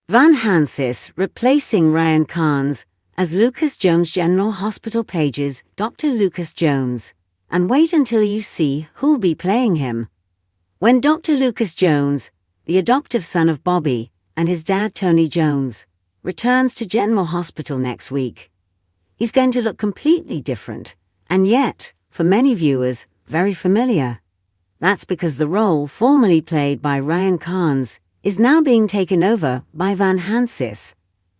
Van Hansis replacing Ryan Carnes as Lucas Jones. General Hospital pages Dr. Lucas Jones. And wait until you see who'll be playing him. When Dr. Lucas Jones, the adoptive son of Bobby and his dad Tony Jones, returns to General Hospital next week, he's going to look completely different, and yet, for many viewers, very familiar. That's because the role formerly played by Ryan Carnes is now being taken over by Van Hansis.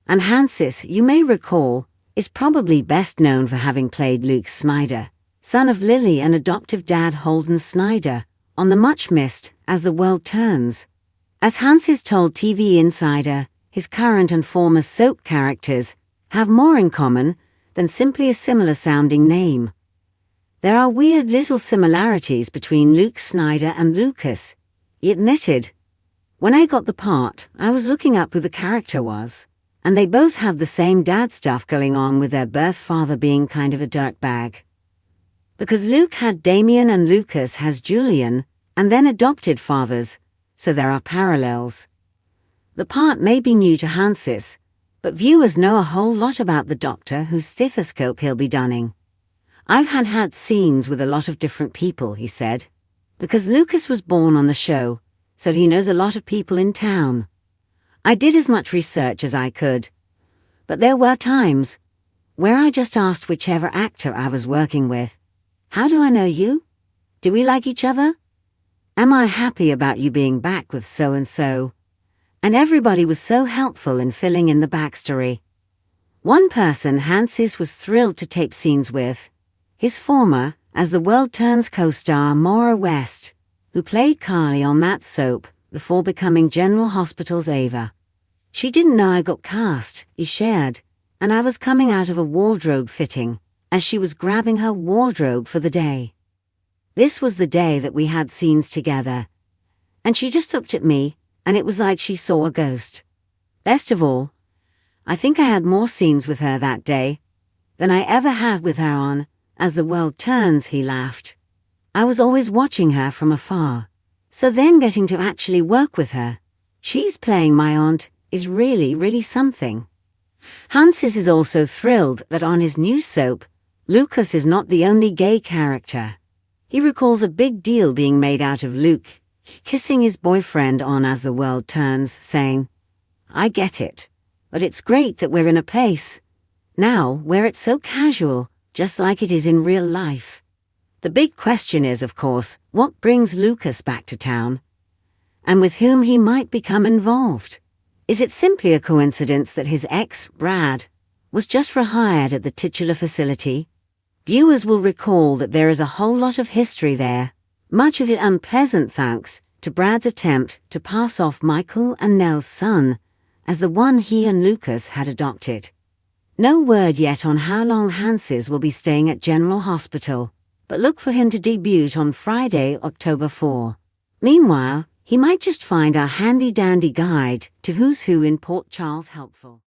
And Hansis, you may recall, is probably best known for having played Luke Snyder, son of Lily and adoptive dad Holden Snyder, on the much-missed As the World Turns. As Hansis told TV Insider, his current and former soap characters have more in common than simply a similar-sounding name. There are weird little similarities between Luke Snyder and Lucas, he admitted. When I got the part, I was looking up who the character was, and they both have the same dad stuff going on with their birth father being kind of a dirtbag. Because Luke had Damien and Lucas has Julian, and then adopted fathers, so there are parallels. The part may be new to Hansis, but viewers know a whole lot about the doctor whose stethoscope he'll be donning. I've had scenes with a lot of different people, he said, because Lucas was born on the show, so he knows a lot of people in town. I did as much research as I could, but there were times where I just asked whichever actor I was working with, "How do I know you? Do we like each other? Am I happy about you being back with so-and-so?" And everybody was so helpful in filling in the backstory. One person Hansis was thrilled to tape scenes with, his former As the World Turns co-star Maura West, who played Carly on that soap before becoming General Hospital's Ava. "She didn't know I got cast," he shared, "and I was coming out of a wardrobe fitting as she was grabbing her wardrobe for the day. This was the day that we had scenes together, and she just looked at me, and it was like she saw a ghost. Best of all, I think I had more scenes with her that day than I ever had with her on As the World Turns," he laughed. "I was always watching her from afar. So then getting to actually work with her, she's playing my aunt, is really, really something." Hansis is also thrilled that on his new soap, Lucas is not the only gay character. He recalls a big deal being made out of Luke kissing his boyfriend on As the World Turns, saying, "I get it, but it's great that we're in a place now where it's so casual, just like it is in real life." The big question is, of course, what brings Lucas back to town? And with whom he might become involved? Is it simply a coincidence that his ex, Brad, was just rehired at the titular facility? Viewers will recall that there is a whole lot of history there, much of it unpleasant thanks to Brad's attempt to pass off Michael and Nell's son as the one he and Lucas had adopted. No word yet on how long Hansis will be staying at General Hospital, but look for him to debut on Friday, October 4. Meanwhile, he might just find our handy-dandy guide to Who's Who in Port Charles helpful.